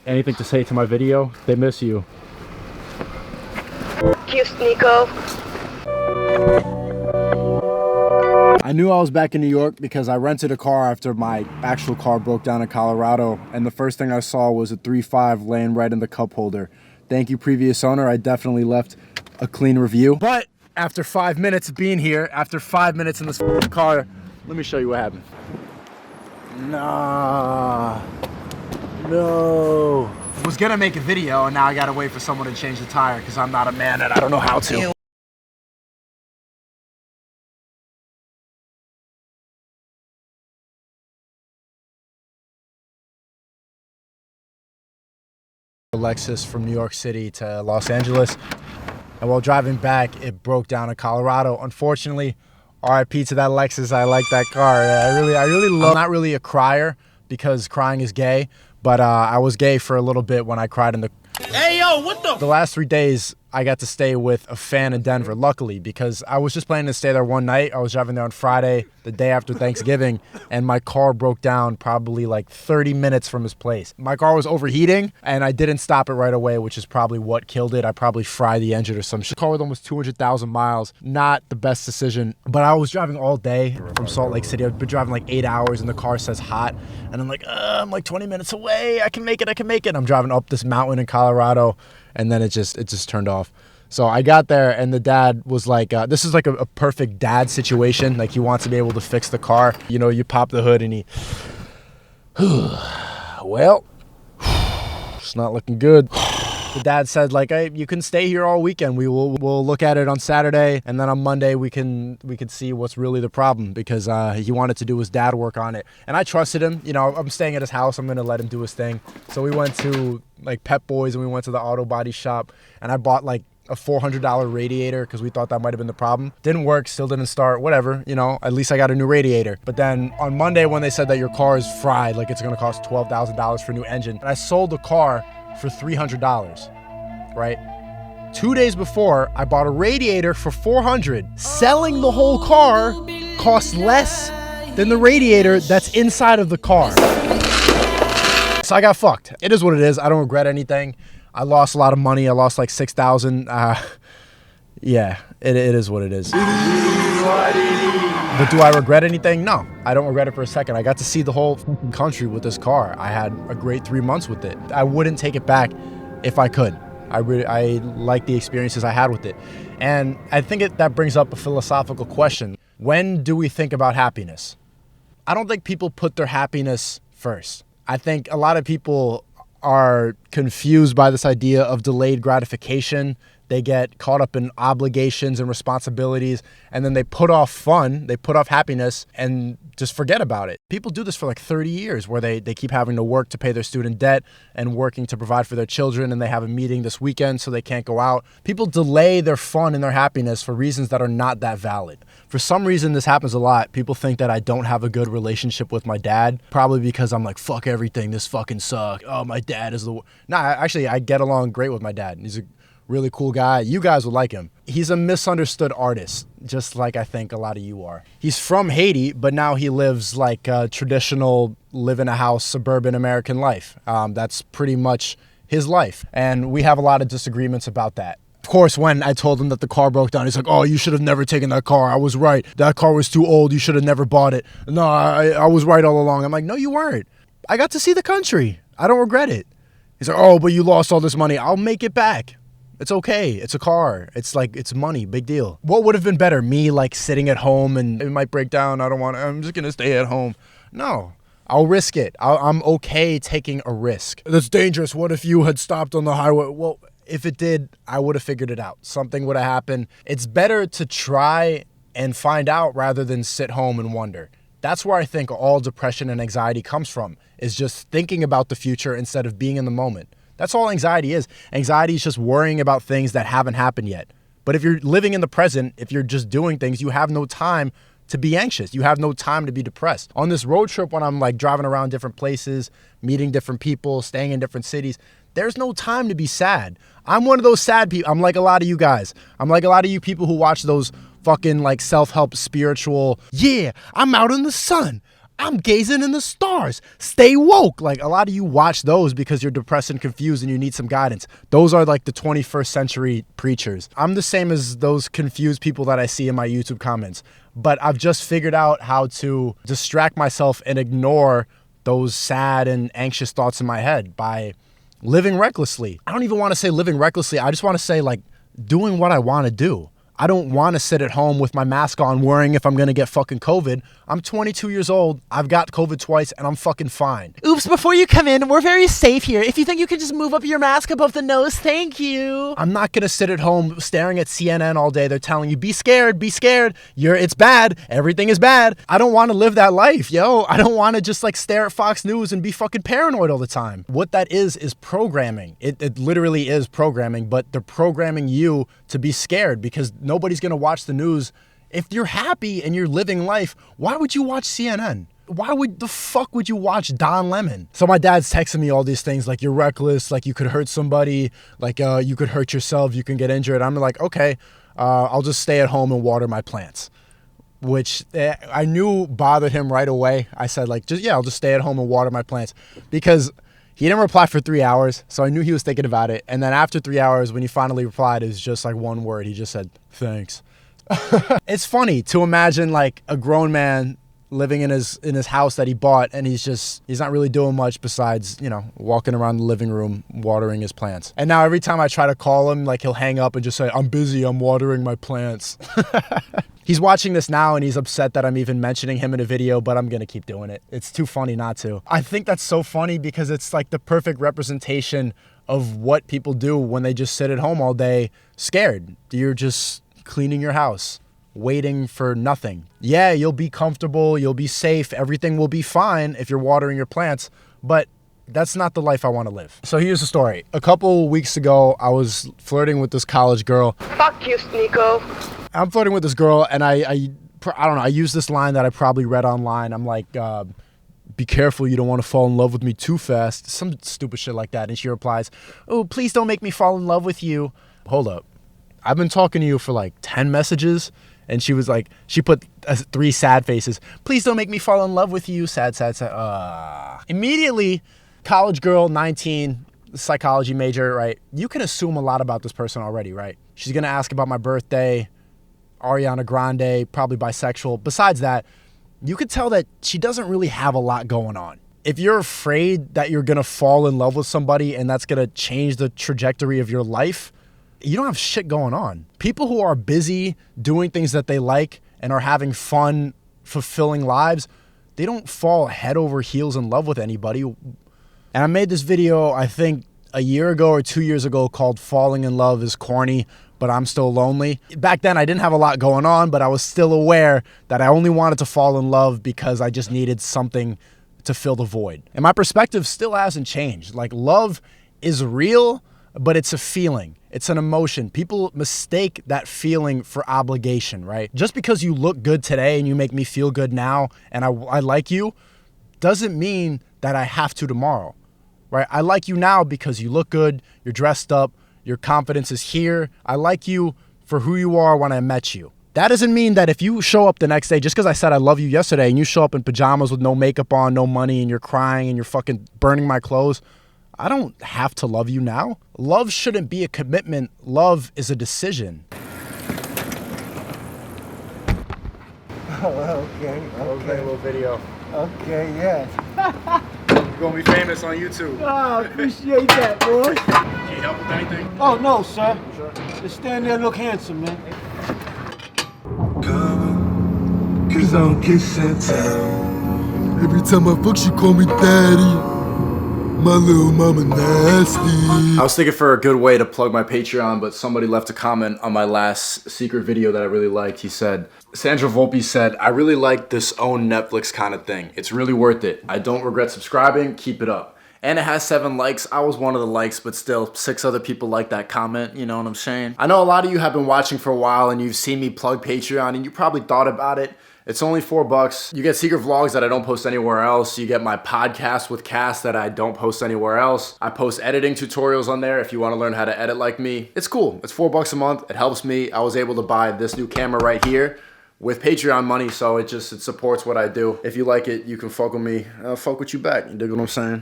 Anything to say to my video? They miss you. You, SNEAKO. I knew I was back in New York because I rented a car after my actual car broke down in Colorado, and the first thing I saw was a 3.5 laying right in the cup holder. Thank you, previous owner. I definitely left a clean review. But after 5 minutes of being here, after 5 minutes in this car, let me show you what happened. Nah, no. Was gonna make a video, and now I gotta wait for someone to change the tire because I'm not a man and I don't know how to. Lexus from New York City to Los Angeles, and while driving back it broke down in Colorado. Unfortunately, RIP to that Lexus. I like that car. I really love. I'm not really a crier because crying is gay, but I was gay for a little bit when I cried in the. Hey yo, what the last 3 days I got to stay with a fan in Denver, luckily, because I was just planning to stay there one night. I was driving there on Friday, the day after Thanksgiving, and my car broke down probably like 30 minutes from his place. My car was overheating, and I didn't stop it right away, which is probably what killed it. I probably fried the engine or some shit. Car with almost 200,000 miles, not the best decision, but I was driving all day from Salt Lake City. I've been driving like 8 hours, and the car says hot, and I'm like 20 minutes away. I can make it. I'm driving up this mountain in Colorado, and then it just turned off. So I got there, and the dad was like, this is like a perfect dad situation. Like, he wants to be able to fix the car. You know, you pop the hood and he, well, it's not looking good. The dad said, like, hey, you can stay here all weekend. We'll look at it on Saturday, and then on Monday we can see what's really the problem, because he wanted to do his dad work on it. And I trusted him. You know, I'm staying at his house. I'm gonna let him do his thing. So we went to like Pep Boys, and we went to the auto body shop, and I bought like a $400 radiator because we thought that might have been the problem. Didn't work, still didn't start, whatever, you know, at least I got a new radiator. But then on Monday, when they said that your car is fried, like it's gonna cost $12,000 for a new engine, and I sold the car for $300, right? 2 days before, I bought a radiator for $400. Selling the whole car costs less than the radiator that's inside of the car. So I got fucked. It is what it is. I don't regret anything. I lost a lot of money. I lost like $6,000. Yeah, it is what it is. But do I regret anything? No, I don't regret it for a second. I got to see the whole country with this car. I had a great 3 months with it. I wouldn't take it back if I could. I like the experiences I had with it. And I think that brings up a philosophical question. When do we think about happiness? I don't think people put their happiness first. I think a lot of people are confused by this idea of delayed gratification. They get caught up in obligations and responsibilities, and then they put off fun, they put off happiness, and just forget about it. People do this for like 30 years where they keep having to work to pay their student debt and working to provide for their children, and they have a meeting this weekend so they can't go out. People delay their fun and their happiness for reasons that are not that valid. For some reason, this happens a lot. People think that I don't have a good relationship with my dad, probably because I'm like, fuck everything, this fucking sucks. Oh, my dad is the... Nah, actually, I get along great with my dad. He's a really cool guy. You guys would like him. He's a misunderstood artist, just like I think a lot of you are. He's from Haiti, but now he lives like a traditional live in a house, suburban American life. That's pretty much his life. And we have a lot of disagreements about that. Of course, when I told him that the car broke down, he's like, oh, you should have never taken that car. I was right. That car was too old. You should have never bought it. No, I was right all along. I'm like, no, you weren't. I got to see the country. I don't regret it. He's like, oh, but you lost all this money. I'll make it back. It's okay. It's a car. It's like, it's money. Big deal. What would have been better? Me like sitting at home and it might break down. I'm just going to stay at home. No, I'll risk it. I'm okay taking a risk. That's dangerous. What if you had stopped on the highway? Well, if it did, I would have figured it out. Something would have happened. It's better to try and find out rather than sit home and wonder. That's where I think all depression and anxiety comes from, is just thinking about the future instead of being in the moment. That's all anxiety is. Anxiety is just worrying about things that haven't happened yet. But if you're living in the present, if you're just doing things, you have no time to be anxious. You have no time to be depressed. On this road trip, when I'm like driving around different places, meeting different people, staying in different cities, there's no time to be sad. I'm one of those sad people. I'm like a lot of you guys. I'm like a lot of you people who watch those fucking like self-help spiritual, yeah, I'm out in the sun. I'm gazing in the stars. Stay woke. Like, a lot of you watch those because you're depressed and confused and you need some guidance. Those are like the 21st century preachers. I'm the same as those confused people that I see in my YouTube comments. But I've just figured out how to distract myself and ignore those sad and anxious thoughts in my head by living recklessly. I don't even want to say living recklessly. I just want to say, like, doing what I want to do. I don't want to sit at home with my mask on worrying if I'm going to get fucking COVID. I'm 22 years old. I've got COVID twice and I'm fucking fine. Oops, before you come in, we're very safe here. If you think you can just move up your mask above the nose, thank you. I'm not going to sit at home staring at CNN all day. They're telling you, be scared, be scared. It's bad. Everything is bad. I don't want to live that life, yo. I don't want to just like stare at Fox News and be fucking paranoid all the time. What that is programming. It literally is programming, but they're programming you to be scared because nobody's going to watch the news. If you're happy and you're living life, why would you watch CNN? Why would the fuck would you watch Don Lemon? So my dad's texting me all these things like, you're reckless, like you could hurt somebody, like you could hurt yourself, you can get injured. I'm like, okay, I'll just stay at home and water my plants, which I knew bothered him right away. I said like, I'll just stay at home and water my plants, because he didn't reply for 3 hours, so I knew he was thinking about it. And then after 3 hours, when he finally replied, it was just like one word. He just said, thanks. It's funny to imagine like a grown man living in his house that he bought, and he's not really doing much besides, walking around the living room watering his plants. And now every time I try to call him, like, he'll hang up and just say, I'm busy, I'm watering my plants. He's watching this now and he's upset that I'm even mentioning him in a video, but I'm gonna keep doing it. It's too funny not to. I think that's so funny because it's like the perfect representation of what people do when they just sit at home all day scared. You're just cleaning your house, waiting for nothing. Yeah, you'll be comfortable, you'll be safe, everything will be fine if you're watering your plants, but that's not the life I want to live. So here's the story. A couple weeks ago, I was flirting with this college girl. Fuck you, SNEAKO. I'm flirting with this girl, and I don't know, I used this line that I probably read online. I'm like, be careful, you don't want to fall in love with me too fast. Some stupid shit like that. And she replies, oh, please don't make me fall in love with you. Hold up. I've been talking to you for like 10 messages. And she was like, she put 3 sad faces. Please don't make me fall in love with you. Sad, sad, sad. Immediately, college girl, 19, psychology major, right? You can assume a lot about this person already, right? She's going to ask about my birthday, Ariana Grande, probably bisexual. Besides that, you could tell that she doesn't really have a lot going on. If you're afraid that you're going to fall in love with somebody and that's going to change the trajectory of your life, you don't have shit going on. People who are busy doing things that they like and are having fun, fulfilling lives, they don't fall head over heels in love with anybody. And I made this video, I think, a year ago or 2 years ago called Falling in Love is Corny, but I'm Still Lonely. Back then, I didn't have a lot going on, but I was still aware that I only wanted to fall in love because I just needed something to fill the void. And my perspective still hasn't changed. Like, love is real, but it's a feeling. It's an emotion. People mistake that feeling for obligation, right? Just because you look good today and you make me feel good now and I like you, doesn't mean that I have to tomorrow, right? I like you now because you look good, you're dressed up, your confidence is here. I like you for who you are when I met you. That doesn't mean that if you show up the next day, just because I said I love you yesterday and you show up in pajamas with no makeup on, no money, and you're crying and you're fucking burning my clothes, I don't have to love you now. Love shouldn't be a commitment. Love is a decision. Oh, okay. Little video. Okay, yes. You're gonna be famous on YouTube. Oh, I appreciate that, boy. Can you help with anything? Oh, no, sir. Sure. Just stand there and look handsome, man. Cause I don't get sent out. Every time I fuck, she call me daddy. My little mama nasty. I was thinking for a good way to plug my Patreon, but somebody left a comment on my last secret video that I really liked. He said, Sandra Volpe said, I really like this own Netflix kind of thing. It's really worth it. I don't regret subscribing. Keep it up. And it has 7 likes. I was one of the likes, but still 6 other people liked that comment. You know what I'm saying? I know a lot of you have been watching for a while and you've seen me plug Patreon and you probably thought about it. It's only $4. You get secret vlogs that I don't post anywhere else. You get my podcast with Cass that I don't post anywhere else. I post editing tutorials on there if you want to learn how to edit like me. It's cool. It's $4 a month. It helps me. I was able to buy this new camera right here with Patreon money, so it supports what I do. If you like it, you can fuck with me. I'll fuck with you back. You dig what I'm saying?